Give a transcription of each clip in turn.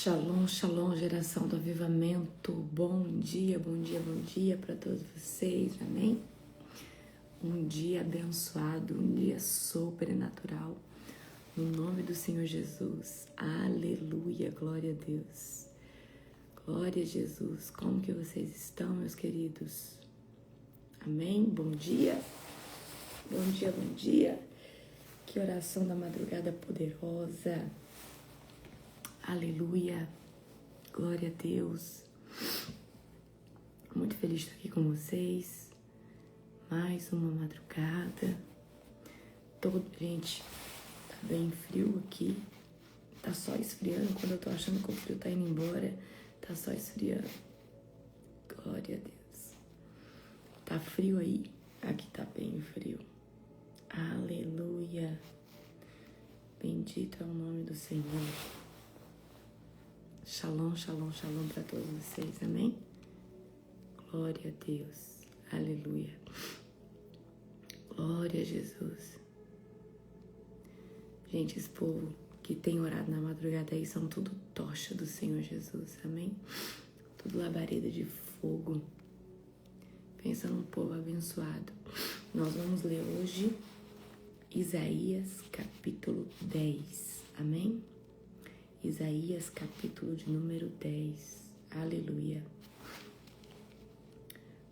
Shalom, shalom, geração do avivamento. Bom dia, bom dia, bom dia para todos vocês, amém? Um dia abençoado, um dia sobrenatural, no nome do Senhor Jesus. Aleluia, glória a Deus. Glória a Jesus. Como que vocês estão, meus queridos? Amém? Bom dia. Bom dia, bom dia. Que oração da madrugada poderosa. Aleluia, glória a Deus. Muito feliz de estar aqui com vocês. Mais uma madrugada. Gente, tá bem frio aqui. Tá só esfriando. Quando eu tô achando que o frio tá indo embora, tá só esfriando. Glória a Deus. Tá frio aí? Aqui tá bem frio. Aleluia. Bendito é o nome do Senhor. Shalom, shalom, shalom para todos vocês, amém? Glória a Deus, aleluia. Glória a Jesus. Gente, esse povo que tem orado na madrugada aí são tudo tocha do Senhor Jesus, amém? Tudo labareda de fogo. Pensa num povo abençoado. Nós vamos ler hoje Isaías capítulo 10, amém? Isaías, capítulo de número 10. Aleluia.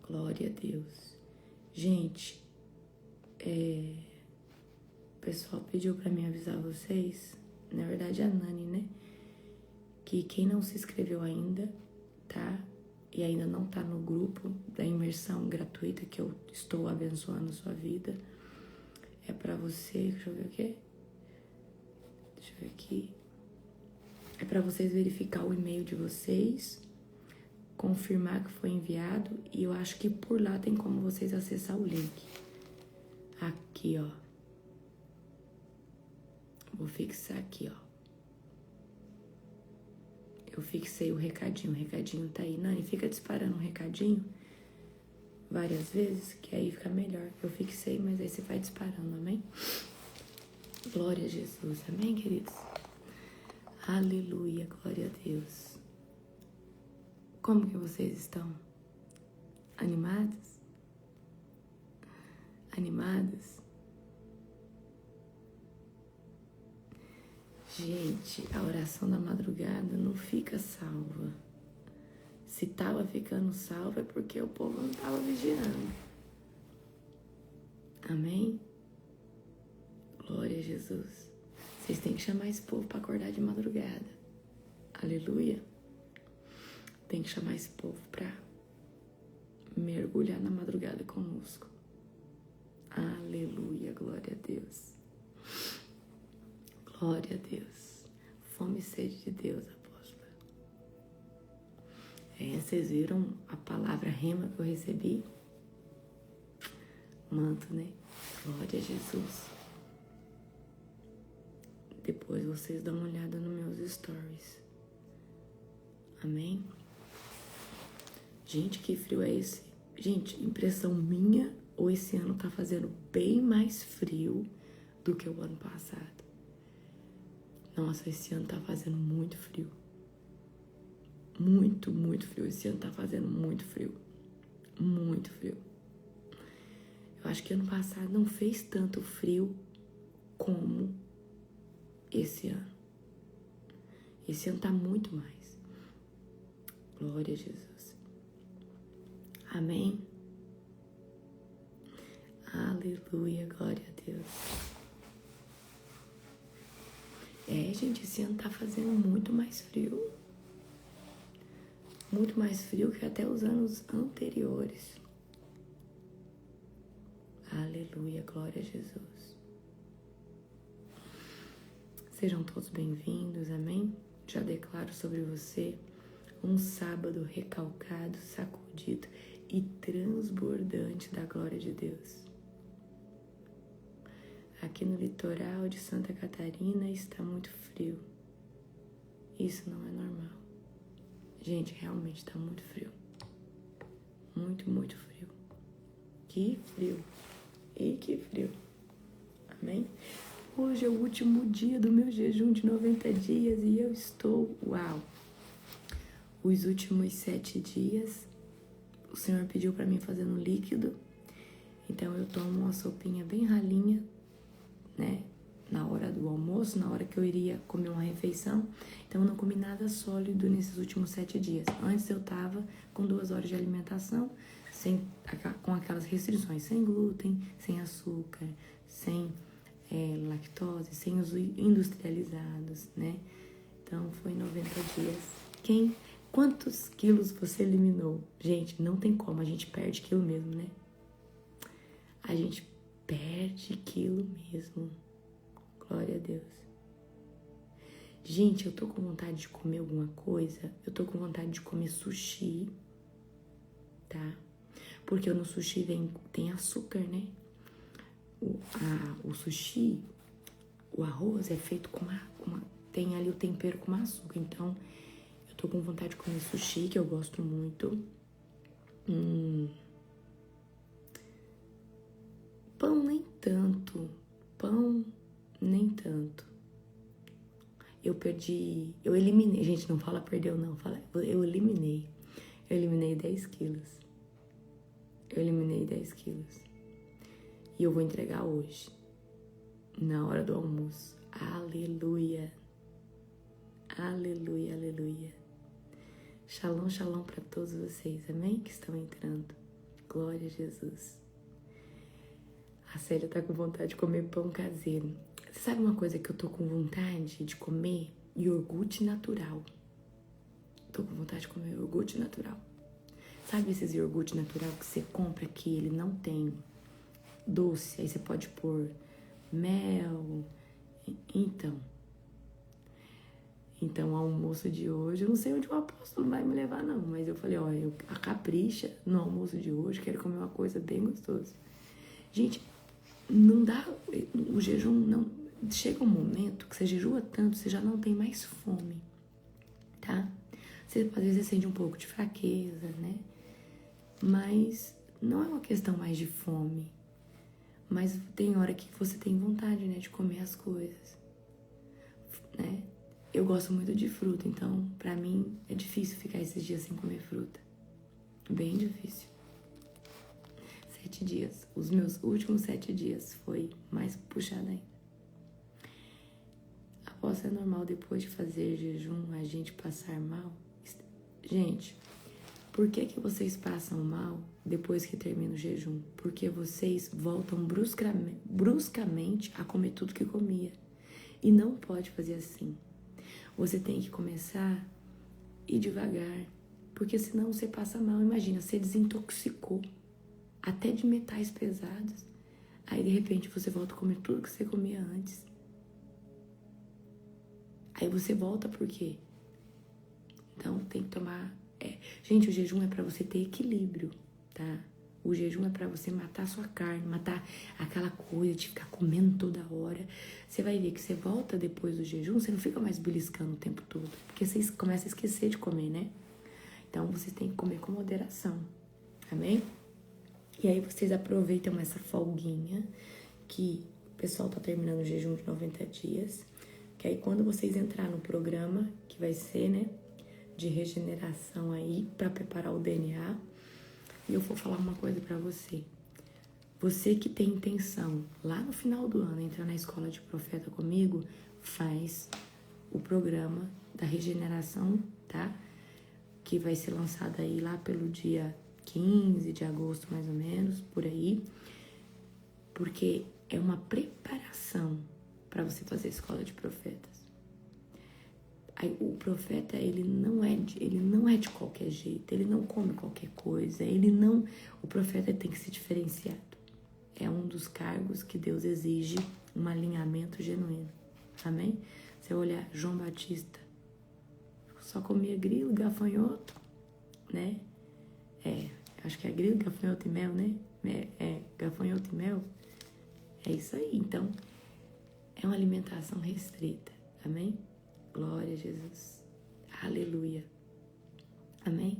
Glória a Deus. Gente, o pessoal pediu pra mim avisar vocês, na verdade a Nani, né? Que quem não se inscreveu ainda, tá? E ainda não tá no grupo da imersão gratuita que eu estou abençoando a sua vida. É pra você, deixa eu ver o quê? Deixa eu ver aqui. É para vocês verificar o e-mail de vocês, confirmar que foi enviado, e eu acho que por lá tem como vocês acessar o link. Aqui, ó. Vou fixar aqui, ó. Eu fixei o recadinho tá aí. Nani, fica disparando um recadinho várias vezes, que aí fica melhor. Eu fixei, mas aí você vai disparando, amém? Glória a Jesus, amém, queridos? Aleluia, glória a Deus. Como que vocês estão? Animados? Animados? Gente, a oração da madrugada não fica salva. Se tava ficando salva é porque o povo não tava vigiando. Amém? Glória a Jesus. Vocês têm que chamar esse povo para acordar de madrugada. Aleluia. Tem que chamar esse povo para mergulhar na madrugada conosco. Aleluia. Glória a Deus. Glória a Deus. Fome e sede de Deus, apóstola. Vocês viram a palavra rema que eu recebi? Manto, né? Glória a Jesus. Depois vocês dão uma olhada nos meus stories. Amém? Gente, que frio é esse? Gente, impressão minha ou esse ano tá fazendo bem mais frio do que o ano passado? Nossa, esse ano tá fazendo muito frio. Muito, muito frio. Esse ano tá fazendo muito frio. Muito frio. Eu acho que ano passado não fez tanto frio como esse ano. Esse ano tá muito mais. Glória a Jesus. Amém? Aleluia, glória a Deus. Gente, esse ano tá fazendo muito mais frio. Muito mais frio que até os anos anteriores. Aleluia, glória a Jesus. Sejam todos bem-vindos, amém? Já declaro sobre você um sábado recalcado, sacudido e transbordante da glória de Deus. Aqui no litoral de Santa Catarina está muito frio. Isso não é normal. Gente, realmente está muito frio. Muito, muito frio. Que frio. E que frio. Amém? Hoje é o último dia do meu jejum de 90 dias e eu estou, uau, Os últimos 7 dias, o Senhor pediu para mim fazer no líquido. Então eu tomo uma sopinha bem ralinha, né? Na hora do almoço, na hora que eu iria comer uma refeição. Então eu não comi nada sólido nesses últimos 7 dias. Antes eu tava com 2 horas de alimentação, com aquelas restrições, sem glúten, sem açúcar, sem lactose, sem os industrializados, né? Então foi 90 dias. Quantos quilos você eliminou? Gente, não tem como, a gente perde quilo mesmo, né? A gente perde quilo mesmo. Glória a Deus. Gente, eu tô com vontade de comer alguma coisa. Eu tô com vontade de comer sushi, tá? Porque no sushi tem açúcar, né? O sushi, o arroz é feito com tem ali o tempero com açúcar. Então, eu tô com vontade de comer sushi, que eu gosto muito. Pão nem tanto. Pão nem tanto. Eu eliminei, gente, não fala perdeu não, fala, eu eliminei 10 quilos. Eu eliminei 10 quilos. E eu vou entregar hoje, na hora do almoço. Aleluia. Aleluia, aleluia. Shalom, shalom para todos vocês, amém? Que estão entrando. Glória a Jesus. A Célia tá com vontade de comer pão caseiro. Você sabe uma coisa que eu tô com vontade de comer? Iogurte natural. Tô com vontade de comer iogurte natural. Sabe esses iogurte natural que você compra que ele não tem doce? Aí você pode pôr mel. Então, o almoço de hoje, eu não sei onde o apóstolo vai me levar não, mas eu falei, olha, a capricha no almoço de hoje, quero comer uma coisa bem gostosa. Gente, não dá, o jejum não, chega um momento que você jejua tanto, você já não tem mais fome, tá? Você às vezes sente um pouco de fraqueza, né? Mas não é uma questão mais de fome, mas tem hora que você tem vontade, né, de comer as coisas, né? Eu gosto muito de fruta, então pra mim é difícil ficar esses dias sem comer fruta, bem difícil. 7 dias. Os meus últimos 7 dias foi mais puxado ainda. Após é normal depois de fazer jejum a gente passar mal? Gente, por que vocês passam mal depois que termina o jejum? Porque vocês voltam bruscamente a comer tudo que comia. E não pode fazer assim. Você tem que começar a ir devagar. Porque senão você passa mal. Imagina, você desintoxicou até de metais pesados. Aí de repente você volta a comer tudo que você comia antes. Aí você volta por quê? Então tem que tomar... Gente, o jejum é pra você ter equilíbrio, tá? O jejum é pra você matar a sua carne, matar aquela coisa de ficar comendo toda hora. Você vai ver que você volta depois do jejum, você não fica mais beliscando o tempo todo. Porque você começa a esquecer de comer, né? Então vocês têm que comer com moderação. Amém? E aí vocês aproveitam essa folguinha, que o pessoal tá terminando o jejum de 90 dias. Que aí quando vocês entrar no programa, que vai ser, né, de regeneração aí, pra preparar o DNA, e eu vou falar uma coisa pra você. Você que tem intenção, lá no final do ano, entrar na escola de profeta comigo, faz o programa da regeneração, tá? Que vai ser lançado aí lá pelo dia 15 de agosto, mais ou menos, por aí. Porque é uma preparação para você fazer a escola de profetas. Aí, o profeta, ele não é de qualquer jeito, ele não come qualquer coisa, o profeta tem que ser diferenciado. É um dos cargos que Deus exige um alinhamento genuíno. Amém? Você olhar João Batista, só comia grilo, gafanhoto, né? Acho que é grilo, gafanhoto e mel, né? Gafanhoto e mel. É isso aí. Então, é uma alimentação restrita. Amém? Glória a Jesus. Aleluia. Amém?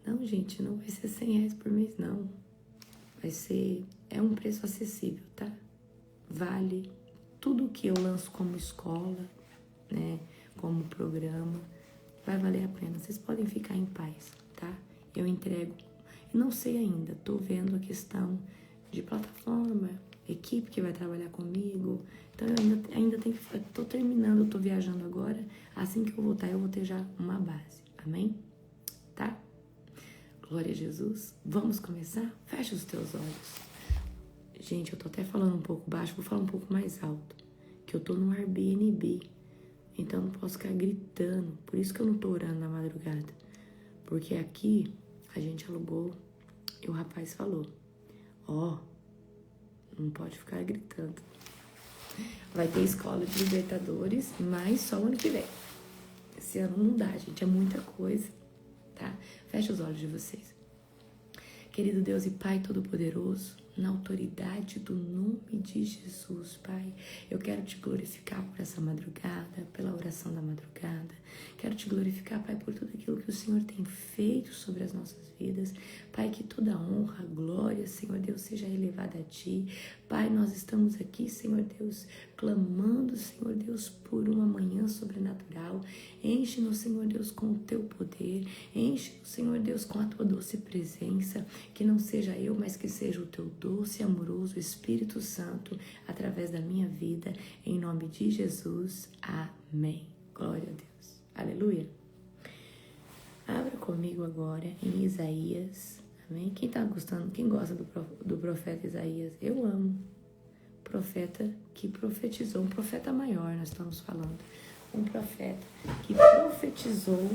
Não, gente, não vai ser R$100 por mês, não. É um preço acessível, tá? Vale tudo que eu lanço como escola, né? Como programa. vai valer a pena. Vocês podem ficar em paz, tá? Eu entrego. E não sei ainda, tô vendo a questão de plataforma, equipe que vai trabalhar comigo. Então eu ainda tenho que... Tô terminando, eu tô viajando agora. Assim que eu voltar, eu vou ter já uma base. Amém? Tá? Glória a Jesus. Vamos começar? Fecha os teus olhos. Gente, eu tô até falando um pouco baixo, vou falar um pouco mais alto. Que eu tô no Airbnb. Então eu não posso ficar gritando. Por isso que eu não tô orando na madrugada. Porque aqui a gente alugou e o rapaz falou: ó, não pode ficar gritando. Vai ter escola de Libertadores, mas só o ano que vem. Esse ano não dá, gente. É muita coisa, tá? Fecha os olhos de vocês. Querido Deus e Pai Todo-Poderoso, na autoridade do nome de Jesus, Pai, eu quero te glorificar por essa madrugada, pela oração da madrugada. Quero te glorificar, Pai, por tudo aquilo que o Senhor tem feito sobre as nossas vidas. Pai, que toda honra, glória, Senhor Deus, seja elevada a Ti. Pai, nós estamos aqui, Senhor Deus, clamando, Senhor Deus, por uma manhã sobrenatural. Enche-nos, Senhor Deus, com o Teu poder. Enche-nos, Senhor Deus, com a Tua doce presença. Que não seja eu, mas que seja o Teu doce e amoroso Espírito Santo através da minha vida. Em nome de Jesus. Amém. Glória a Deus. Aleluia. Abra comigo agora em Isaías. Amém? Quem tá gostando? Quem gosta do profeta Isaías? Eu amo. Profeta que profetizou. Um profeta maior, nós estamos falando. Um profeta que profetizou,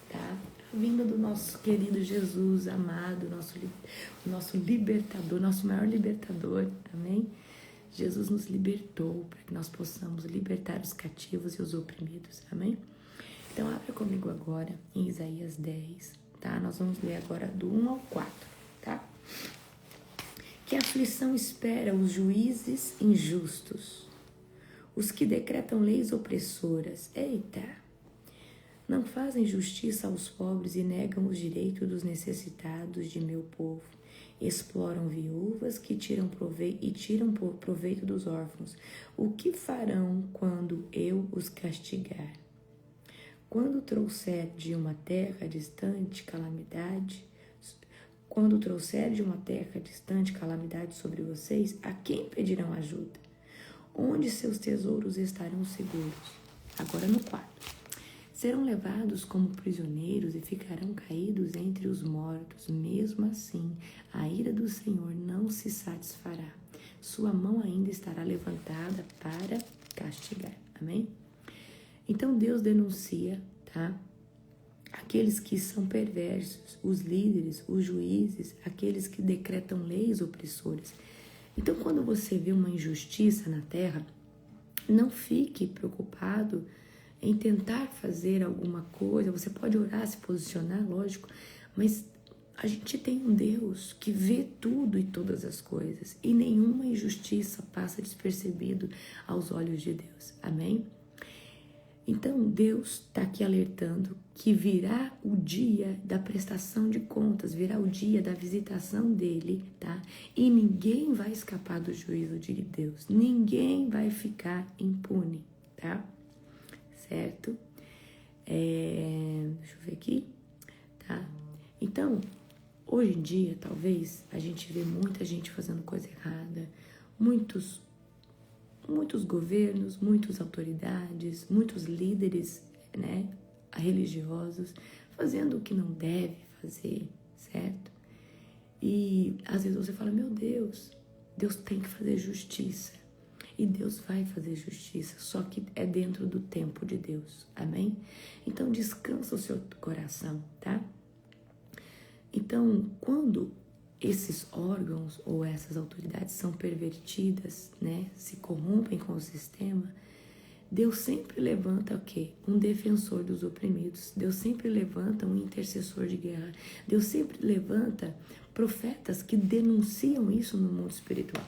tá? A vinda do nosso querido Jesus amado, nosso libertador, nosso maior libertador. Amém? Jesus nos libertou para que nós possamos libertar os cativos e os oprimidos. Amém? Então, abra comigo agora em Isaías 10, tá? Nós vamos ler agora do 1 ao 4, tá? Que aflição espera os juízes injustos, os que decretam leis opressoras. Eita! Não fazem justiça aos pobres e negam os direitos dos necessitados de meu povo. Exploram viúvas que tiram proveito dos órfãos. O que farão quando eu os castigar? Quando trouxer de uma terra distante calamidade sobre vocês, a quem pedirão ajuda? Onde seus tesouros estarão seguros? Agora no 4. Serão levados como prisioneiros e ficarão caídos entre os mortos. Mesmo assim, a ira do Senhor não se satisfará. Sua mão ainda estará levantada para castigar. Amém? Então Deus denuncia, tá? Aqueles que são perversos, os líderes, os juízes, aqueles que decretam leis opressoras. Então, quando você vê uma injustiça na terra, não fique preocupado em tentar fazer alguma coisa. Você pode orar, se posicionar, lógico, mas a gente tem um Deus que vê tudo e todas as coisas, e nenhuma injustiça passa despercebido aos olhos de Deus. Amém? Então, Deus está aqui alertando que virá o dia da prestação de contas, virá o dia da visitação dele, tá? E ninguém vai escapar do juízo de Deus, ninguém vai ficar impune, tá? Certo? Deixa eu ver aqui, tá? Então, hoje em dia, talvez, a gente vê muita gente fazendo coisa errada, muitos governos, muitas autoridades, muitos líderes, né, religiosos, fazendo o que não deve fazer, certo? E às vezes você fala, meu Deus tem que fazer justiça. E Deus vai fazer justiça, só que é dentro do tempo de Deus, amém? Então descansa o seu coração, tá? Então, quando esses órgãos ou essas autoridades são pervertidas, né, se corrompem com o sistema, Deus sempre levanta o quê? Um defensor dos oprimidos. Deus sempre levanta um intercessor de guerra. Deus sempre levanta profetas que denunciam isso no mundo espiritual.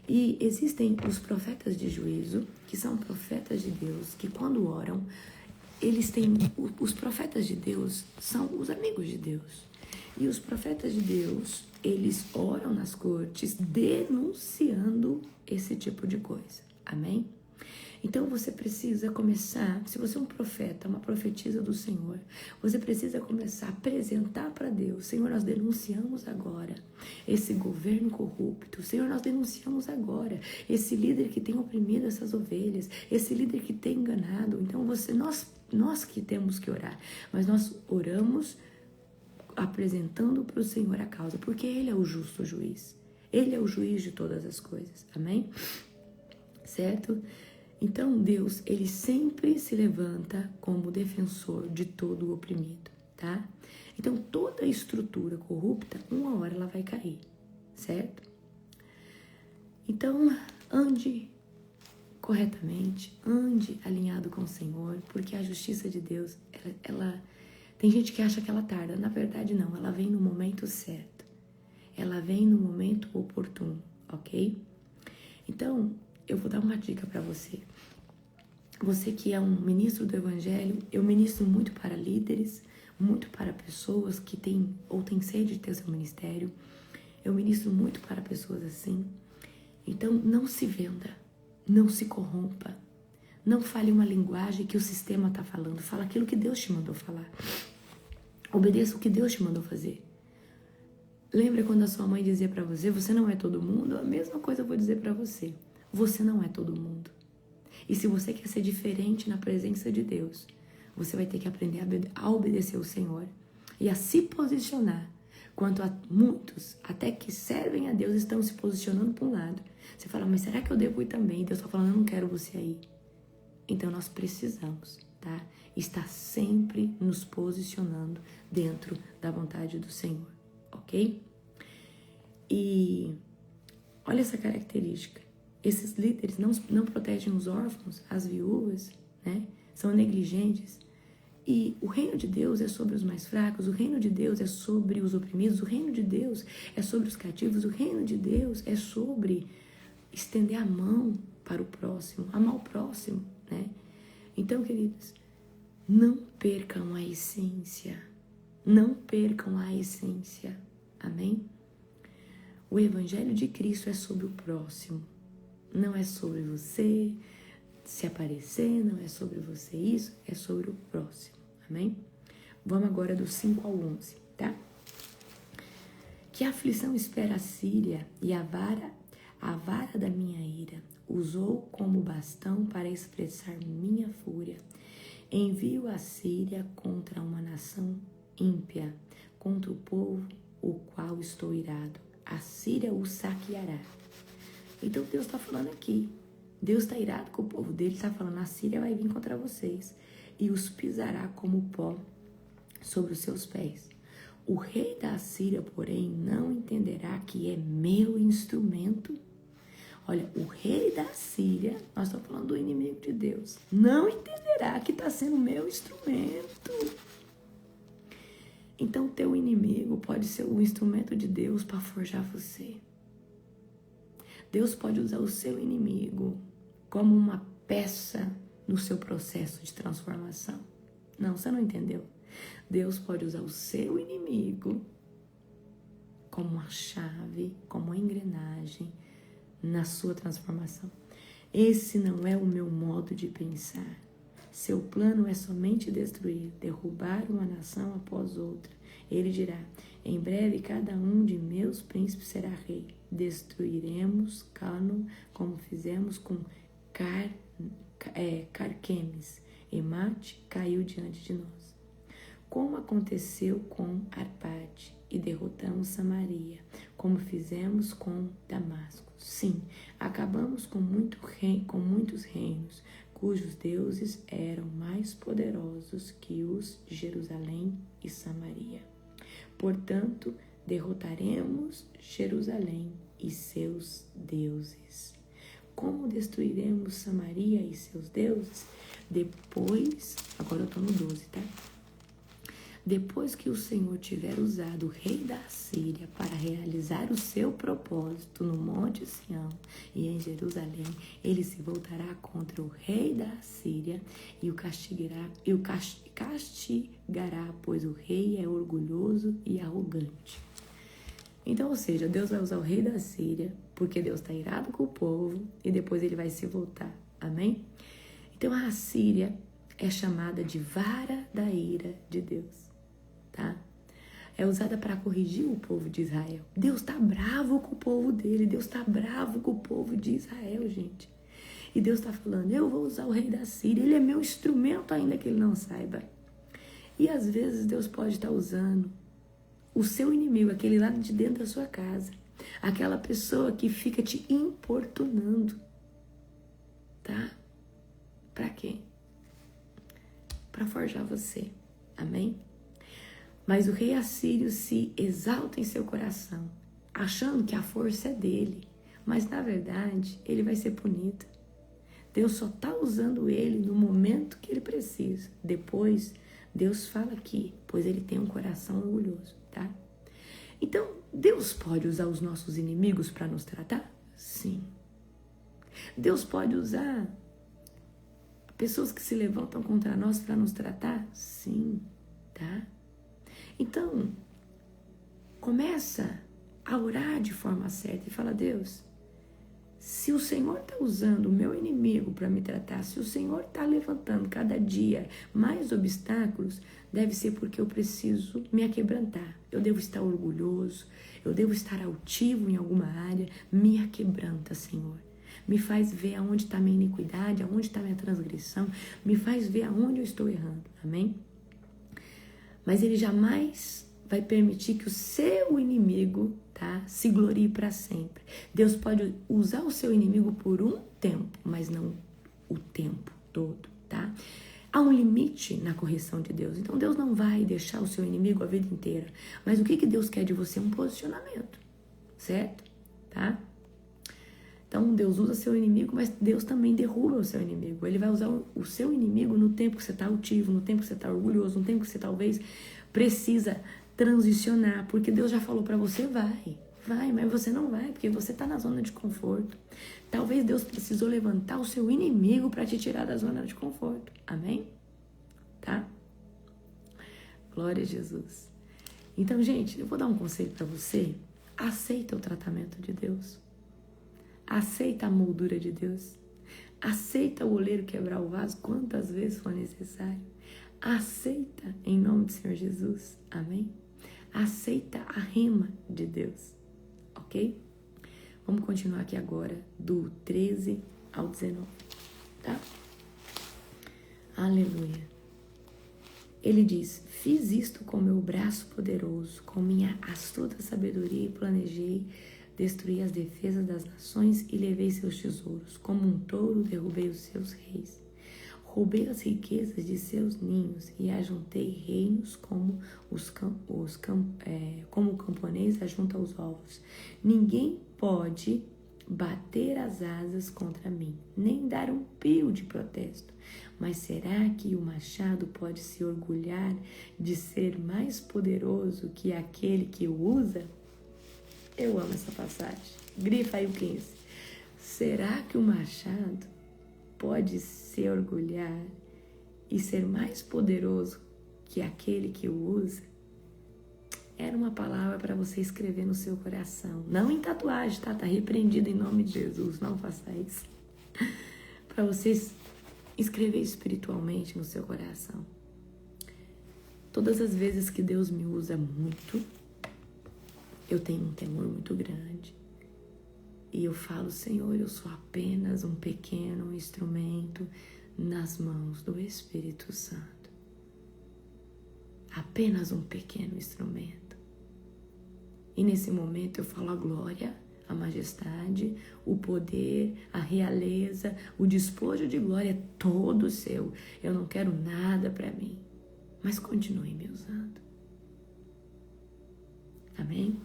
E existem os profetas de juízo, que são profetas de Deus, que quando oram, os profetas de Deus são os amigos de Deus. E os profetas de Deus, eles oram nas cortes denunciando esse tipo de coisa. Amém? Então você precisa começar, se você é um profeta, uma profetisa do Senhor, você precisa começar a apresentar para Deus: Senhor, nós denunciamos agora esse governo corrupto. Senhor, nós denunciamos agora esse líder que tem oprimido essas ovelhas, esse líder que tem enganado. Então nós que temos que orar, mas nós oramos apresentando para o Senhor a causa, porque Ele é o justo juiz. Ele é o juiz de todas as coisas. Amém? Certo? Então Deus, Ele sempre se levanta como defensor de todo o oprimido, tá? Então toda estrutura corrupta, uma hora ela vai cair, certo? Então ande corretamente, ande alinhado com o Senhor, porque a justiça de Deus, ela tem gente que acha que ela tarda. Na verdade não, ela vem no momento certo, ela vem no momento oportuno, ok? Então eu vou dar uma dica para você. Você que é um ministro do Evangelho, eu ministro muito para líderes, muito para pessoas que têm ou têm sede de ter seu ministério. Eu ministro muito para pessoas assim. Então não se venda, não se corrompa, não fale uma linguagem que o sistema está falando. Fala aquilo que Deus te mandou falar. Obedeça o que Deus te mandou fazer. Lembra quando a sua mãe dizia para você: você não é todo mundo? A mesma coisa eu vou dizer para você. Você não é todo mundo. E se você quer ser diferente na presença de Deus, você vai ter que aprender a obedecer o Senhor e a se posicionar. Quanto a muitos, até que servem a Deus, estão se posicionando para um lado. Você fala: mas será que eu devo ir também? E Deus está falando: eu não quero você aí. Então nós precisamos, tá? Estar sempre nos posicionando dentro da vontade do Senhor, ok? E olha essa característica. Esses líderes não protegem os órfãos, as viúvas, né? São negligentes. E o reino de Deus é sobre os mais fracos, o reino de Deus é sobre os oprimidos, o reino de Deus é sobre os cativos, o reino de Deus é sobre estender a mão para o próximo, amar o próximo, né? Então, queridos, não percam a essência, não percam a essência, amém? O Evangelho de Cristo é sobre o próximo. Não é sobre você se aparecer, não é sobre você isso, é sobre o próximo, amém? Vamos agora do 5 ao 11, tá? Que aflição espera a Síria e a vara da minha ira, usou como bastão para expressar minha fúria. Envio a Síria contra uma nação ímpia, contra o povo o qual estou irado. A Síria o saqueará. Então Deus está falando aqui. Deus está irado com o povo dele, está falando: a Síria vai vir contra vocês e os pisará como pó sobre os seus pés. O rei da Síria, porém, não entenderá que é meu instrumento. Olha, o rei da Síria, nós estamos falando do inimigo de Deus, não entenderá que está sendo meu instrumento. Então, teu inimigo pode ser o instrumento de Deus para forjar você. Deus pode usar o seu inimigo como uma peça no seu processo de transformação. Não, você não entendeu. Deus pode usar o seu inimigo como uma chave, como uma engrenagem na sua transformação. Esse não é o meu modo de pensar. Seu plano é somente destruir, derrubar uma nação após outra. Ele dirá: em breve cada um de meus príncipes será rei. Destruiremos Cano como fizemos com Carquemes. Emate caiu diante de nós. Como aconteceu com Arpade, e derrotamos Samaria, como fizemos com Damasco. Sim, acabamos com muitos reinos, cujos deuses eram mais poderosos que os de Jerusalém e Samaria. Portanto, derrotaremos Jerusalém e seus deuses. Como destruiremos Samaria e seus deuses? Depois, agora eu estou no 12, tá? Depois que o Senhor tiver usado o rei da Síria para realizar o seu propósito no Monte Sião e em Jerusalém, ele se voltará contra o rei da Síria e o castigará, pois o rei é orgulhoso e arrogante. Então, ou seja, Deus vai usar o rei da Síria, porque Deus está irado com o povo, e depois ele vai se voltar. Amém? Então a Assíria é chamada de vara da ira de Deus, tá? É usada para corrigir o povo de Israel. Deus está bravo com o povo dele. Deus está bravo com o povo de Israel, gente. E Deus está falando, eu vou usar o rei da Síria. Ele é meu instrumento, ainda que ele não saiba. E às vezes Deus pode estar usando o seu inimigo, aquele lá de dentro da sua casa. Aquela pessoa que fica te importunando. Tá? Para quê? Para forjar você. Amém? Mas o rei assírio se exalta em seu coração, achando que a força é dele. Mas, na verdade, ele vai ser punido. Deus só está usando ele no momento que ele precisa. Depois, Deus fala aqui, pois ele tem um coração orgulhoso, tá? Então, Deus pode usar os nossos inimigos para nos tratar? Sim. Deus pode usar pessoas que se levantam contra nós para nos tratar? Sim, tá? Então, começa a orar de forma certa e fala, Deus, se o Senhor está usando o meu inimigo para me tratar, se o Senhor está levantando cada dia mais obstáculos, deve ser porque eu preciso me aquebrantar. Eu devo estar orgulhoso, eu devo estar altivo em alguma área. Me aquebranta, Senhor. Me faz ver aonde está minha iniquidade, aonde está minha transgressão. Me faz ver aonde eu estou errando. Amém? Mas ele jamais vai permitir que o seu inimigo, tá, se glorie para sempre. Deus pode usar o seu inimigo por um tempo, mas não o tempo todo, tá? Há um limite na correção de Deus. Então Deus não vai deixar o seu inimigo a vida inteira. Mas o que Deus quer de você? Um posicionamento, certo? Tá? Então Deus usa seu inimigo, mas Deus também derruba o seu inimigo. Ele vai usar o seu inimigo no tempo que você está altivo, no tempo que você está orgulhoso, no tempo que você talvez precisa transicionar, porque Deus já falou para você, vai, mas você não vai, porque você está na zona de conforto. Talvez Deus precisou levantar o seu inimigo para te tirar da zona de conforto. Amém? Tá? Glória a Jesus. Então, gente, eu vou dar um conselho para você. Aceita o tratamento de Deus. Aceita a moldura de Deus. Aceita o oleiro quebrar o vaso quantas vezes for necessário. Aceita em nome do Senhor Jesus. Amém? Aceita a rema de Deus. Ok? Vamos continuar aqui agora do 13 ao 19. Tá? Aleluia. Ele diz, fiz isto com meu braço poderoso, com minha astuta sabedoria e planejei destruir as defesas das nações e levei seus tesouros. Como um touro derrubei os seus reis. Roubei as riquezas de seus ninhos e ajuntei reinos como como o camponês ajunta os ovos. Ninguém pode bater as asas contra mim, nem dar um pio de protesto. Mas será que o machado pode se orgulhar de ser mais poderoso que aquele que o usa? Eu amo essa passagem. Grifa aí o 15. Será que o machado pode se orgulhar e ser mais poderoso que aquele que o usa? Era uma palavra para você escrever no seu coração. Não em tatuagem, tá? Tá repreendido em nome de Jesus. Não faça isso. Para vocês escrever espiritualmente no seu coração. Todas as vezes que Deus me usa muito, eu tenho um temor muito grande. E eu falo, Senhor, eu sou apenas um pequeno instrumento nas mãos do Espírito Santo. Apenas um pequeno instrumento. E nesse momento eu falo a glória, a majestade, o poder, a realeza, o despojo de glória é todo seu. Eu não quero nada para mim, mas continue me usando. Amém?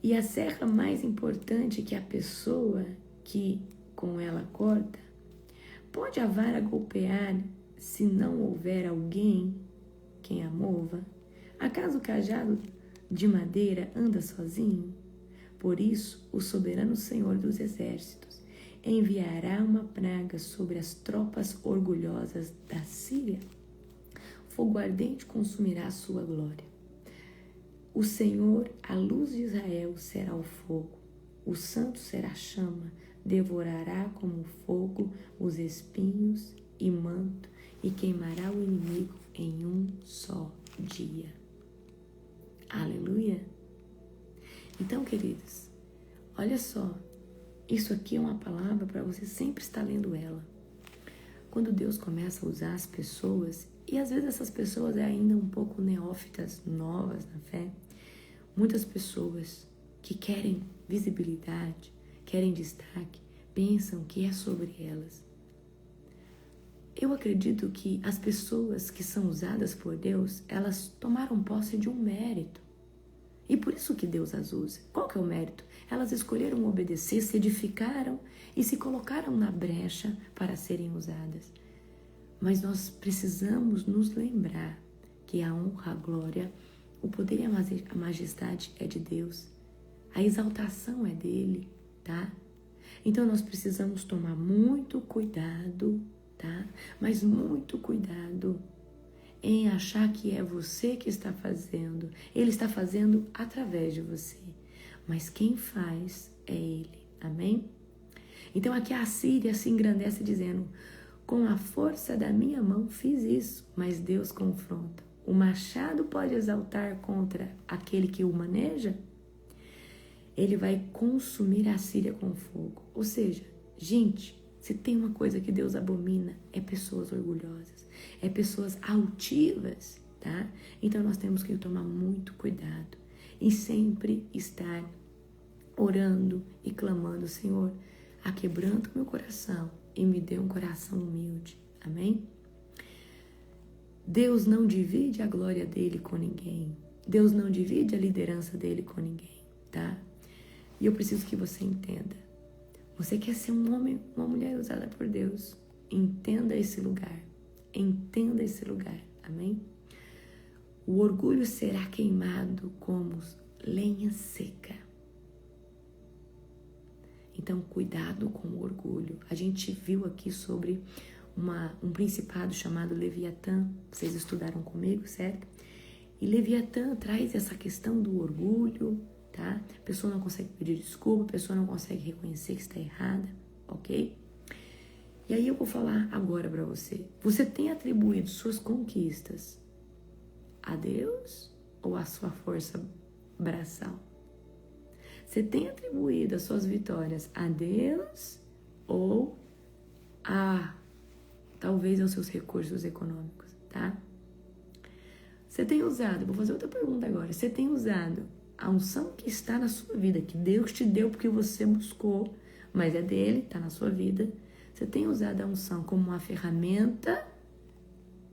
E a serra mais importante que a pessoa que com ela corta, pode a vara golpear se não houver alguém quem a mova? Acaso o cajado de madeira anda sozinho? Por isso, o soberano Senhor dos exércitos enviará uma praga sobre as tropas orgulhosas da Síria. Fogo ardente consumirá a sua glória. O Senhor, a luz de Israel, será o fogo. O santo será a chama devorará como fogo os espinhos e manto e queimará o inimigo em um só dia. Aleluia! Então, queridos, olha só, isso aqui é uma palavra para você sempre estar lendo ela. Quando Deus começa a usar as pessoas, e às vezes essas pessoas é ainda um pouco neófitas, novas na fé, muitas pessoas que querem visibilidade, querem destaque, pensam que é sobre elas. Eu acredito que as pessoas que são usadas por Deus, elas tomaram posse de um mérito. E por isso que Deus as usa. Qual que é o mérito? Elas escolheram obedecer, se edificaram e se colocaram na brecha para serem usadas. Mas nós precisamos nos lembrar que a honra, a glória, o poder e a majestade é de Deus. A exaltação é dele, tá? Então nós precisamos tomar muito cuidado, tá? Mas muito cuidado em achar que é você que está fazendo. Ele está fazendo através de você. Mas quem faz é ele. Amém? Então aqui a Síria se engrandece dizendo: com a força da minha mão fiz isso, mas Deus confronta. O machado pode exaltar contra aquele que o maneja? Ele vai consumir a Síria com fogo. Ou seja, gente, se tem uma coisa que Deus abomina, é pessoas orgulhosas, é pessoas altivas, tá? Então nós temos que tomar muito cuidado e sempre estar orando e clamando: Senhor, aquebranta o meu coração e me dê um coração humilde. Amém? Deus não divide a glória dele com ninguém. Deus não divide a liderança dele com ninguém, tá? E eu preciso que você entenda. Você quer ser um homem, uma mulher usada por Deus. Entenda esse lugar. Entenda esse lugar. Amém? O orgulho será queimado como lenha seca. Então, cuidado com o orgulho. A gente viu aqui sobre um principado chamado Leviatã. Vocês estudaram comigo, certo? E Leviatã traz essa questão do orgulho, tá? A pessoa não consegue pedir desculpa, a pessoa não consegue reconhecer que está errada, ok? E aí eu vou falar agora para você. Você tem atribuído suas conquistas a Deus ou à sua força braçal? Você tem atribuído as suas vitórias a Deus ou talvez aos seus recursos econômicos, tá? Você tem usado, vou fazer outra pergunta agora, você tem usado a unção que está na sua vida, que Deus te deu porque você buscou, mas é dele, está na sua vida. Você tem usado a unção como uma ferramenta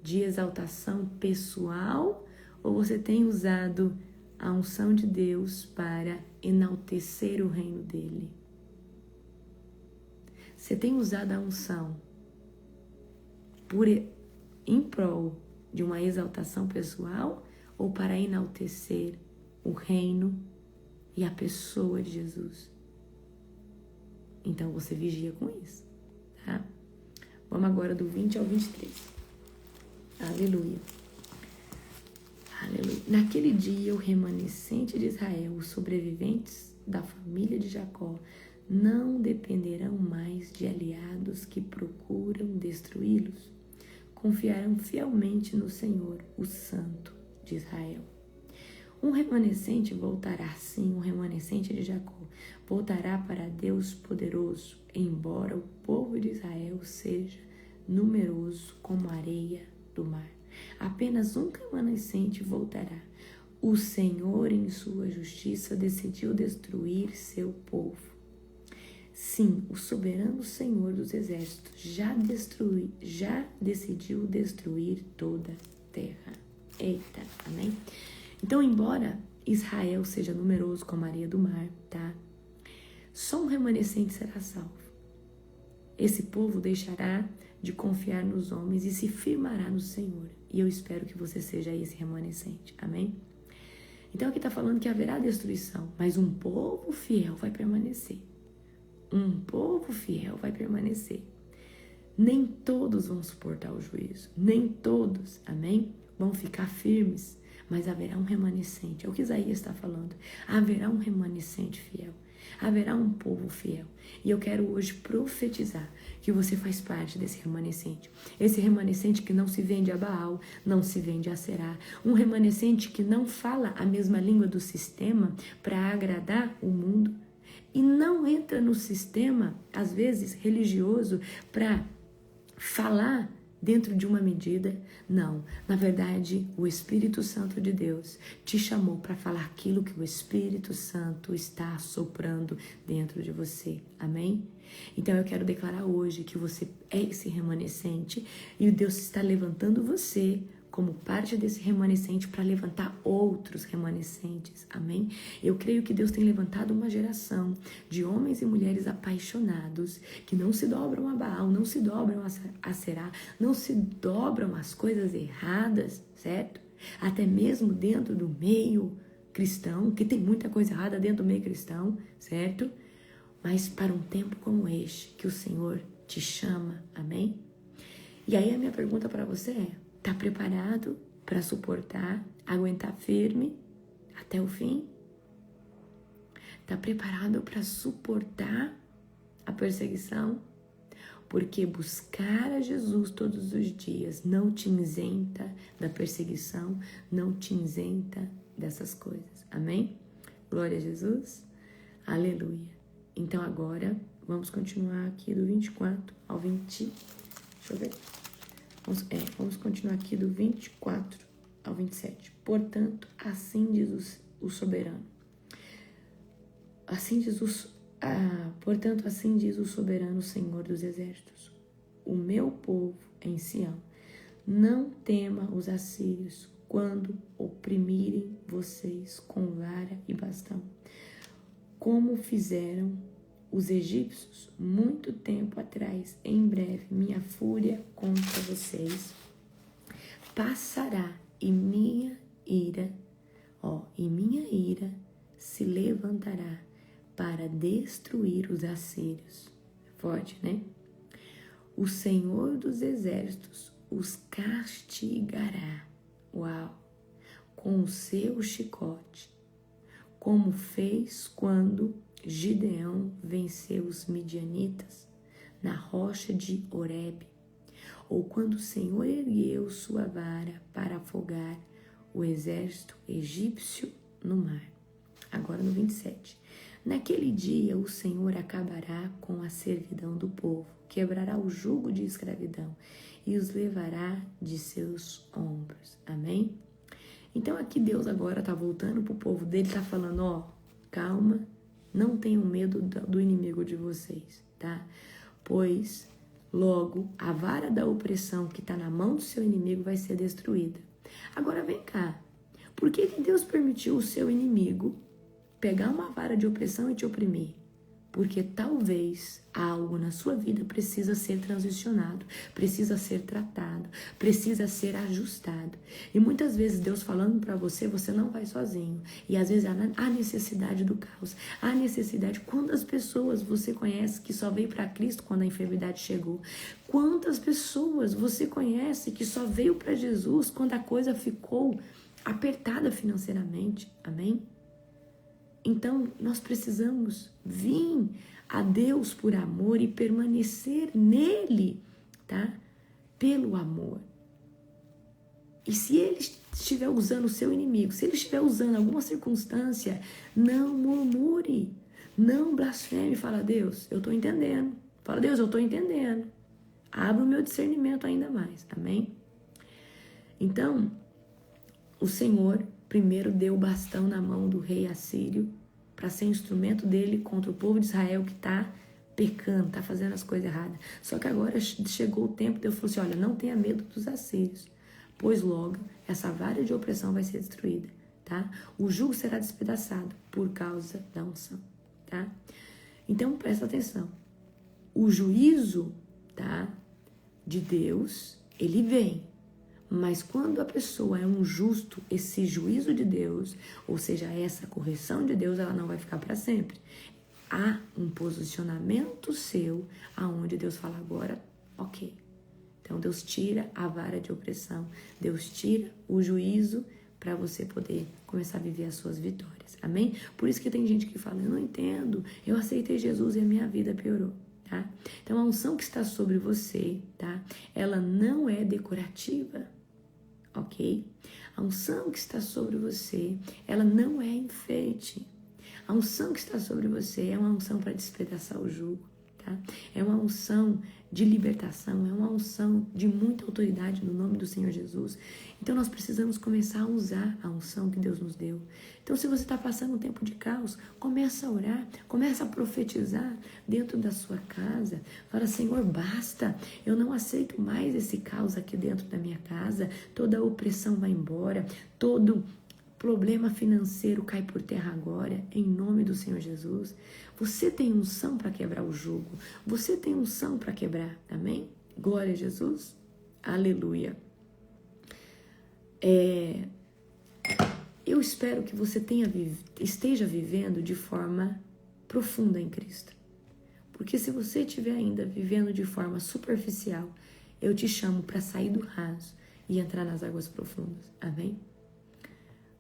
de exaltação pessoal ou você tem usado a unção de Deus para enaltecer o reino dele? Você tem usado a unção em prol de uma exaltação pessoal ou para enaltecer o reino e a pessoa de Jesus? Então você vigia com isso, tá? Vamos agora do 20 ao 23. Aleluia. Aleluia. Naquele dia, o remanescente de Israel, os sobreviventes da família de Jacó, não dependerão mais de aliados que procuram destruí-los. Confiarão fielmente no Senhor, o Santo de Israel. Um remanescente voltará, sim, um remanescente de Jacó, voltará para Deus poderoso, embora o povo de Israel seja numeroso como a areia do mar. Apenas um remanescente voltará. O Senhor, em sua justiça, decidiu destruir seu povo. Sim, o soberano Senhor dos exércitos já decidiu destruir toda a terra. Eita, amém? Então, embora Israel seja numeroso como a areia do mar, tá? Só um remanescente será salvo. Esse povo deixará de confiar nos homens e se firmará no Senhor. E eu espero que você seja esse remanescente, amém? Então aqui está falando que haverá destruição, mas um povo fiel vai permanecer. Um povo fiel vai permanecer. Nem todos vão suportar o juízo, nem todos, amém? Vão ficar firmes, mas haverá um remanescente. É o que Isaías está falando. Haverá um remanescente fiel. Haverá um povo fiel. E eu quero hoje profetizar que você faz parte desse remanescente. Esse remanescente que não se vende a Baal, não se vende a Será. Um remanescente que não fala a mesma língua do sistema para agradar o mundo. E não entra no sistema, às vezes, religioso para falar dentro de uma medida. Não, na verdade, o Espírito Santo de Deus te chamou para falar aquilo que o Espírito Santo está soprando dentro de você. Amém? Então eu quero declarar hoje que você é esse remanescente e Deus está levantando você como parte desse remanescente para levantar outros remanescentes. Amém? Eu creio que Deus tem levantado uma geração de homens e mulheres apaixonados que não se dobram a Baal, não se dobram a Será, não se dobram às coisas erradas, certo? Até mesmo dentro do meio cristão, que tem muita coisa errada dentro do meio cristão, certo? Mas para um tempo como este, que o Senhor te chama, amém? E aí a minha pergunta para você é: tá preparado para suportar, aguentar firme até o fim? Tá preparado para suportar a perseguição? Porque buscar a Jesus todos os dias não te isenta da perseguição, não te isenta dessas coisas. Amém? Glória a Jesus. Aleluia. Então agora vamos continuar aqui do 24 ao 20. Deixa eu ver. Vamos continuar aqui do 24 ao 27. Portanto, assim diz o soberano. Assim diz o soberano Senhor dos exércitos. O meu povo em Sião, não tema os assírios quando oprimirem vocês com vara e bastão, como fizeram os egípcios muito tempo atrás. Em breve minha fúria contra vocês passará e minha ira se levantará para destruir os assírios. Forte, né? O Senhor dos exércitos os castigará, com o seu chicote, como fez quando Gideão venceu os midianitas na rocha de Horebe, ou quando o Senhor ergueu sua vara para afogar o exército egípcio no mar. Agora no 27. Naquele dia o Senhor acabará com a servidão do povo, quebrará o jugo de escravidão e os levará de seus ombros. Amém? Então aqui Deus agora está voltando para o povo dele, está falando, calma, não tenham medo do inimigo de vocês, tá? Pois logo a vara da opressão que está na mão do seu inimigo vai ser destruída. Agora vem cá, por que Deus permitiu o seu inimigo pegar uma vara de opressão e te oprimir? Porque talvez algo na sua vida precisa ser transicionado, precisa ser tratado, precisa ser ajustado. E muitas vezes Deus falando para você, você não vai sozinho. E às vezes há necessidade do caos, há necessidade. Quantas pessoas você conhece que só veio para Cristo quando a enfermidade chegou? Quantas pessoas você conhece que só veio para Jesus quando a coisa ficou apertada financeiramente? Amém? Então, nós precisamos vir a Deus por amor e permanecer nele, tá? Pelo amor. E se ele estiver usando o seu inimigo, se ele estiver usando alguma circunstância, não murmure, não blasfeme. Fala: Deus, eu estou entendendo. Fala: Deus, eu estou entendendo. Abra o meu discernimento ainda mais, amém? Então, o Senhor primeiro deu o bastão na mão do rei assírio para ser instrumento dele contra o povo de Israel que está pecando, está fazendo as coisas erradas. Só que agora chegou o tempo, Deus falou assim: olha, não tenha medo dos assírios, pois logo essa vara de opressão vai ser destruída, tá? O jugo será despedaçado por causa da unção, tá? Então presta atenção, o juízo, tá, de Deus, ele vem. Mas quando a pessoa é um justo, esse juízo de Deus, ou seja, essa correção de Deus, ela não vai ficar para sempre. Há um posicionamento seu, aonde Deus fala agora, ok. Então Deus tira a vara de opressão, Deus tira o juízo para você poder começar a viver as suas vitórias, amém? Por isso que tem gente que fala, eu não entendo, eu aceitei Jesus e a minha vida piorou, tá? Então a unção que está sobre você, tá? Ela não é decorativa, ok? A unção que está sobre você, ela não é enfeite. A unção que está sobre você é uma unção para despedaçar o jugo, tá? É uma unção de libertação, é uma unção de muita autoridade no nome do Senhor Jesus. Então nós precisamos começar a usar a unção que Deus nos deu. Então se você está passando um tempo de caos, começa a orar, começa a profetizar dentro da sua casa. Fala, Senhor, basta, eu não aceito mais esse caos aqui dentro da minha casa, toda a opressão vai embora, todo problema financeiro cai por terra agora, em nome do Senhor Jesus. Você tem unção para quebrar o jugo. Você tem unção para quebrar, amém? Glória a Jesus. Aleluia. Eu espero que você esteja vivendo de forma profunda em Cristo. Porque se você estiver ainda vivendo de forma superficial, eu te chamo para sair do raso e entrar nas águas profundas, amém?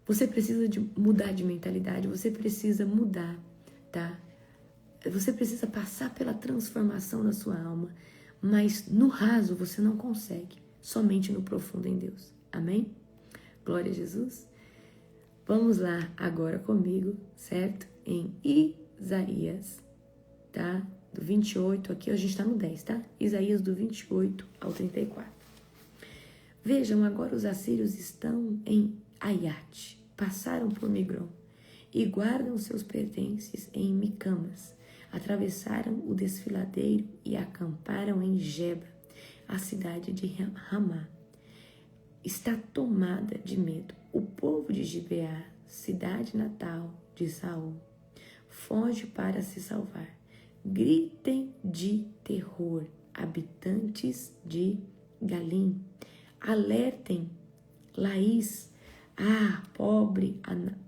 Você precisa mudar de mentalidade, você precisa mudar, tá? Você precisa passar pela transformação da sua alma, mas no raso você não consegue, somente no profundo em Deus, amém? Glória a Jesus. Vamos lá agora comigo, certo? Em Isaías, tá? Do 28, aqui a gente está no 10, tá? Isaías do 28 ao 34. Vejam, agora os assírios estão em Aiate, passaram por Migron e guardam seus pertences em Micamas. Atravessaram o desfiladeiro e acamparam em Geba, a cidade de Ramá. Está tomada de medo. O povo de Gibeá, cidade natal de Saul, foge para se salvar. Gritem de terror, habitantes de Galim. Alertem Laís, pobre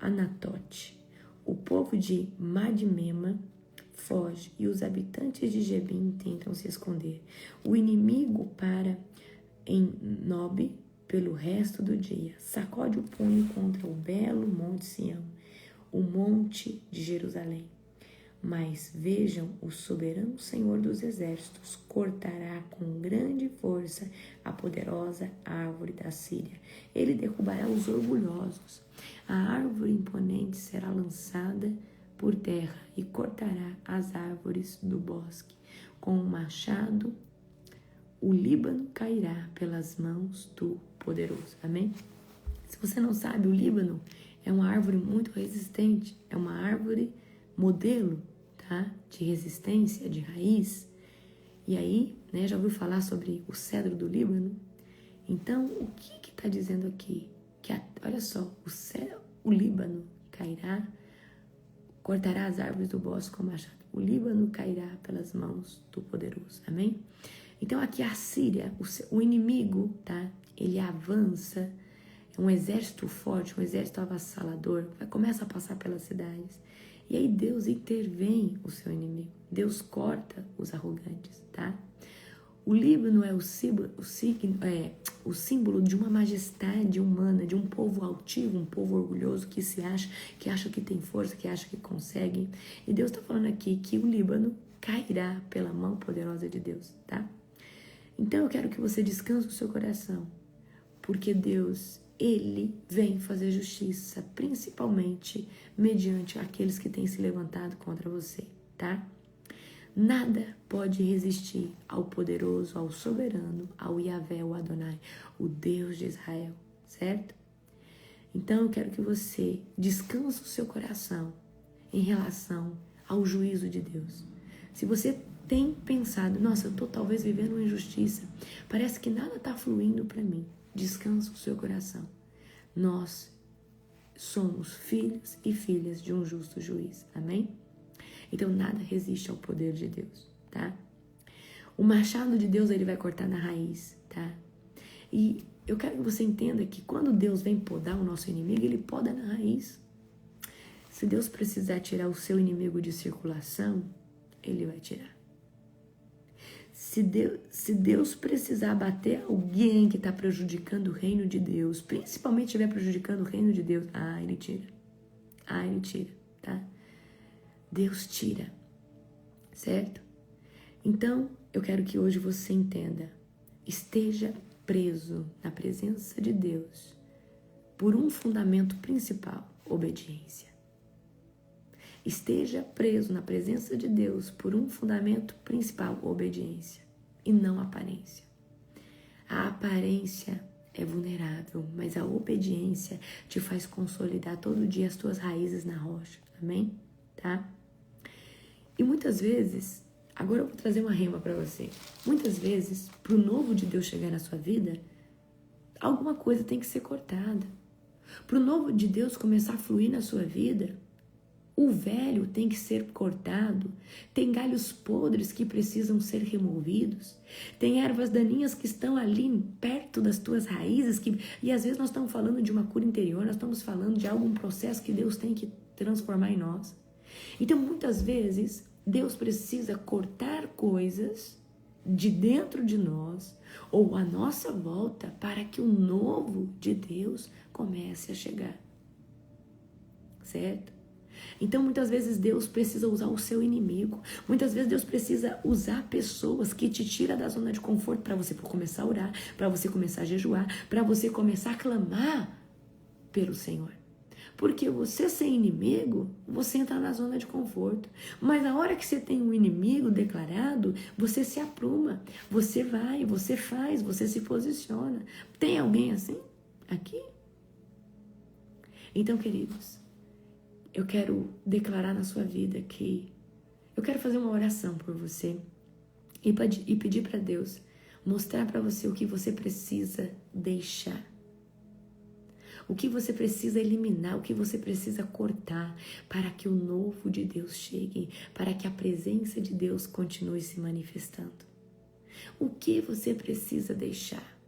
Anatote. O povo de Madmema foge e os habitantes de Gebim tentam se esconder. O inimigo para em Nob pelo resto do dia. Sacode o punho contra o belo monte Sião, o monte de Jerusalém. Mas vejam, o soberano Senhor dos exércitos cortará com grande força a poderosa árvore da Síria. Ele derrubará os orgulhosos. A árvore imponente será lançada por terra e cortará as árvores do bosque. Com um machado, o Líbano cairá pelas mãos do poderoso. Amém? Se você não sabe, o Líbano é uma árvore muito resistente, é uma árvore modelo, tá? De resistência, de raiz. E aí, né, já ouviu falar sobre o cedro do Líbano? Então, o que está dizendo aqui? Olha só, o Líbano cairá, cortará as árvores do bosque com machado. O Líbano cairá pelas mãos do poderoso. Amém? Então, aqui a Síria, o inimigo, tá? Ele avança, é um exército forte, um exército avassalador, começa a passar pelas cidades. E aí Deus intervém o seu inimigo. Deus corta os arrogantes, tá? O Líbano é o símbolo de uma majestade humana, de um povo altivo, um povo orgulhoso que acha que tem força, que acha que consegue. E Deus está falando aqui que o Líbano cairá pela mão poderosa de Deus, tá? Então eu quero que você descanse o seu coração, porque Deus, Ele vem fazer justiça, principalmente mediante aqueles que têm se levantado contra você, tá? Nada pode resistir ao poderoso, ao soberano, ao Yahvé, o Adonai, o Deus de Israel, certo? Então eu quero que você descanse o seu coração em relação ao juízo de Deus. Se você tem pensado, nossa, eu estou talvez vivendo uma injustiça, parece que nada está fluindo para mim, descansa o seu coração. Nós somos filhos e filhas de um justo juiz, amém? Então nada resiste ao poder de Deus, tá? O machado de Deus, ele vai cortar na raiz, tá? E eu quero que você entenda que quando Deus vem podar o nosso inimigo, ele poda na raiz. Se Deus precisar tirar o seu inimigo de circulação, ele vai tirar. Se Deus precisar bater alguém que está prejudicando o reino de Deus, principalmente estiver prejudicando o reino de Deus, Ele tira. Ele tira, tá? Deus tira, certo? Então, eu quero que hoje você entenda. Esteja preso na presença de Deus por um fundamento principal, obediência. Esteja preso na presença de Deus por um fundamento principal, obediência, e não aparência. A aparência é vulnerável, mas a obediência te faz consolidar todo dia as tuas raízes na rocha, amém? Tá? E muitas vezes, agora eu vou trazer uma rema para você. Muitas vezes, para o novo de Deus chegar na sua vida, alguma coisa tem que ser cortada. Para o novo de Deus começar a fluir na sua vida, o velho tem que ser cortado, tem galhos podres que precisam ser removidos, tem ervas daninhas que estão ali perto das tuas raízes, e às vezes nós estamos falando de uma cura interior, nós estamos falando de algum processo que Deus tem que transformar em nós. Então, muitas vezes, Deus precisa cortar coisas de dentro de nós ou à nossa volta para que o novo de Deus comece a chegar, certo? Então, muitas vezes Deus precisa usar o seu inimigo. Muitas vezes Deus precisa usar pessoas que te tiram da zona de conforto para você começar a orar, para você começar a jejuar, para você começar a clamar pelo Senhor. Porque você sem inimigo, você entra na zona de conforto. Mas na hora que você tem um inimigo declarado, você se apruma. Você vai, você faz, você se posiciona. Tem alguém assim? Aqui? Então, queridos, eu quero declarar na sua vida que eu quero fazer uma oração por você e pedir para Deus mostrar para você o que você precisa deixar, o que você precisa eliminar, o que você precisa cortar para que o novo de Deus chegue, para que a presença de Deus continue se manifestando. O que você precisa deixar?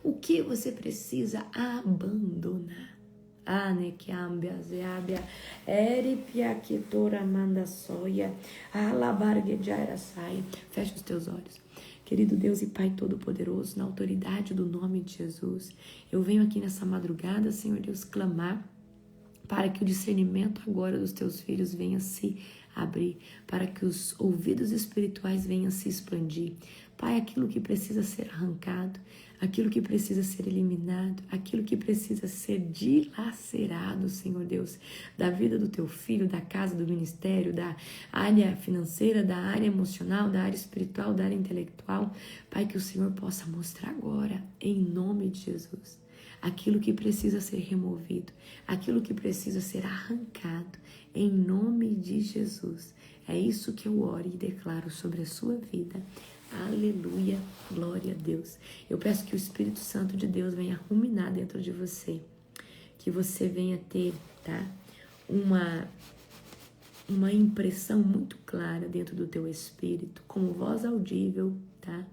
O que você precisa abandonar? Anekiambia, zeabia, eripia, ketora, manda soia, alabarguejaira sai. Fecha os teus olhos. Querido Deus e Pai Todo-Poderoso, na autoridade do nome de Jesus, eu venho aqui nessa madrugada, Senhor Deus, clamar para que o discernimento agora dos teus filhos venha se abrir, para que os ouvidos espirituais venham se expandir. Pai, aquilo que precisa ser arrancado, aquilo que precisa ser eliminado, aquilo que precisa ser dilacerado, Senhor Deus, da vida do teu filho, da casa, do ministério, da área financeira, da área emocional, da área espiritual, da área intelectual. Pai, que o Senhor possa mostrar agora, em nome de Jesus, aquilo que precisa ser removido, aquilo que precisa ser arrancado, em nome de Jesus. É isso que eu oro e declaro sobre a sua vida. Aleluia, glória a Deus. Eu peço que o Espírito Santo de Deus venha ruminar dentro de você, que você venha ter, tá, uma impressão muito clara dentro do teu espírito, como voz audível, tá,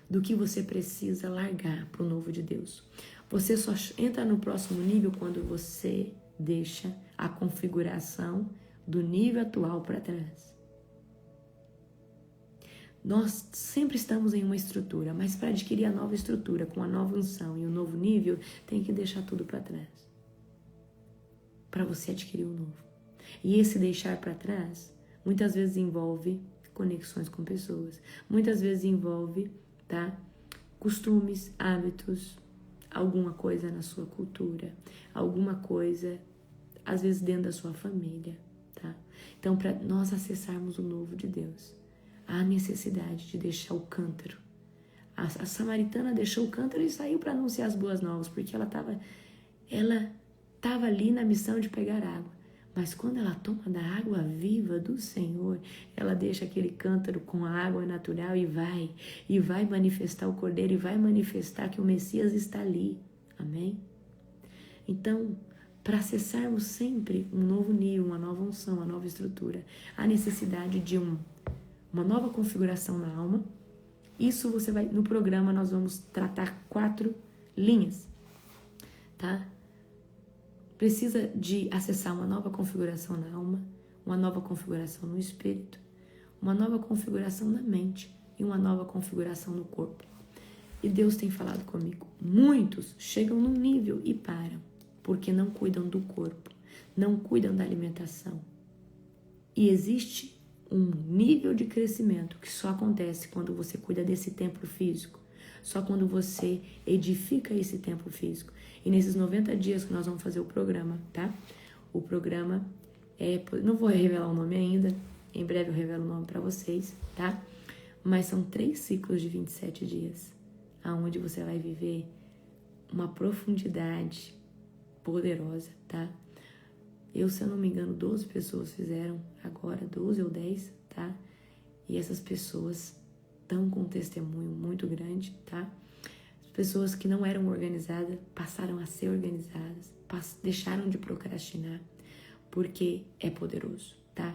do que você precisa largar para o novo de Deus. Você só entra no próximo nível quando você deixa a configuração do nível atual para trás. Nós sempre estamos em uma estrutura, mas para adquirir a nova estrutura, com a nova unção e o novo nível, tem que deixar tudo para trás, para você adquirir o novo. E esse deixar para trás, muitas vezes envolve conexões com pessoas, muitas vezes envolve, tá, costumes, hábitos, alguma coisa na sua cultura, alguma coisa, às vezes dentro da sua família, tá? Então, para nós acessarmos o novo de Deus, há necessidade de deixar o cântaro. A samaritana deixou o cântaro e saiu para anunciar as boas novas, porque ela estava ali na missão de pegar água. Mas quando ela toma da água viva do Senhor, ela deixa aquele cântaro com a água natural e vai manifestar o Cordeiro, e vai manifestar que o Messias está ali. Amém? Então, para acessarmos sempre um novo nível, uma nova unção, uma nova estrutura, há necessidade de uma nova configuração na alma. Isso você vai, no programa nós vamos tratar 4 linhas, tá? Precisa de acessar uma nova configuração na alma, uma nova configuração no espírito, uma nova configuração na mente e uma nova configuração no corpo. E Deus tem falado comigo. Muitos chegam num nível e param, porque não cuidam do corpo, não cuidam da alimentação. E existe um nível de crescimento que só acontece quando você cuida desse templo físico, só quando você edifica esse templo físico. E nesses 90 dias que nós vamos fazer o programa, tá? O programa não vou revelar o nome ainda, em breve eu revelo o nome para vocês, tá? Mas são 3 ciclos de 27 dias, aonde você vai viver uma profundidade poderosa, tá? Eu, se eu não me engano, 12 pessoas fizeram agora, 12 ou 10, tá? E essas pessoas estão com um testemunho muito grande, tá? As pessoas que não eram organizadas passaram a ser organizadas, deixaram de procrastinar, porque é poderoso, tá?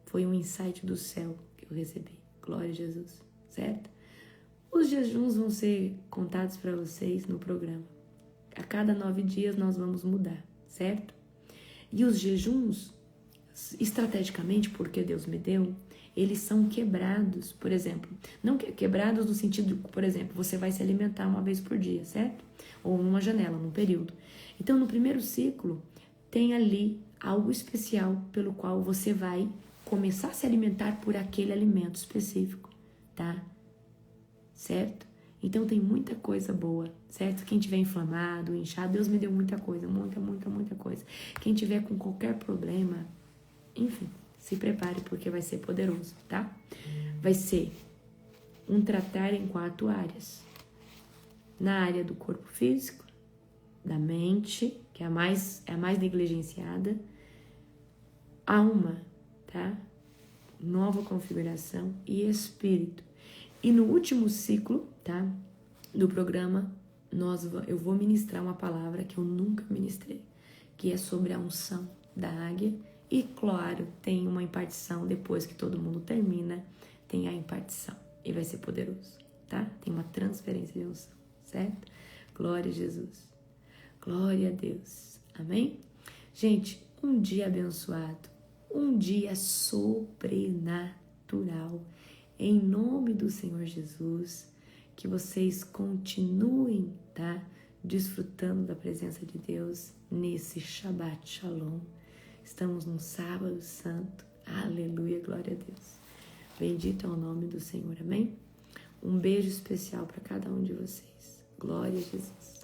Foi um insight do céu que eu recebi. Glória a Jesus, certo? Os jejuns vão ser contados para vocês no programa. A cada 9 dias nós vamos mudar, certo? E os jejuns, estrategicamente, porque Deus me deu, eles são quebrados, por exemplo. Não quebrados no sentido, por exemplo, você vai se alimentar uma vez por dia, certo? Ou numa janela, num período. Então, no primeiro ciclo, tem ali algo especial pelo qual você vai começar a se alimentar por aquele alimento específico, tá? Certo? Então tem muita coisa boa, certo? Quem tiver inflamado, inchado, Deus me deu muita coisa, muita coisa. Quem tiver com qualquer problema, enfim, se prepare porque vai ser poderoso, tá? Vai ser um tratar em 4 áreas. Na área do corpo físico, da mente, que é a mais negligenciada, alma, tá? Nova configuração e espírito. E no último ciclo, tá, do programa, eu vou ministrar uma palavra que eu nunca ministrei, que é sobre a unção da águia. E, claro, tem uma impartição, depois que todo mundo termina, tem a impartição. E vai ser poderoso, tá? Tem uma transferência de unção, certo? Glória a Jesus. Glória a Deus. Amém? Gente, um dia abençoado. Um dia sobrenatural. Em nome do Senhor Jesus, que vocês continuem, tá? Desfrutando da presença de Deus nesse Shabbat Shalom. Estamos num sábado santo. Aleluia, glória a Deus. Bendito é o nome do Senhor, amém? Um beijo especial para cada um de vocês. Glória a Jesus.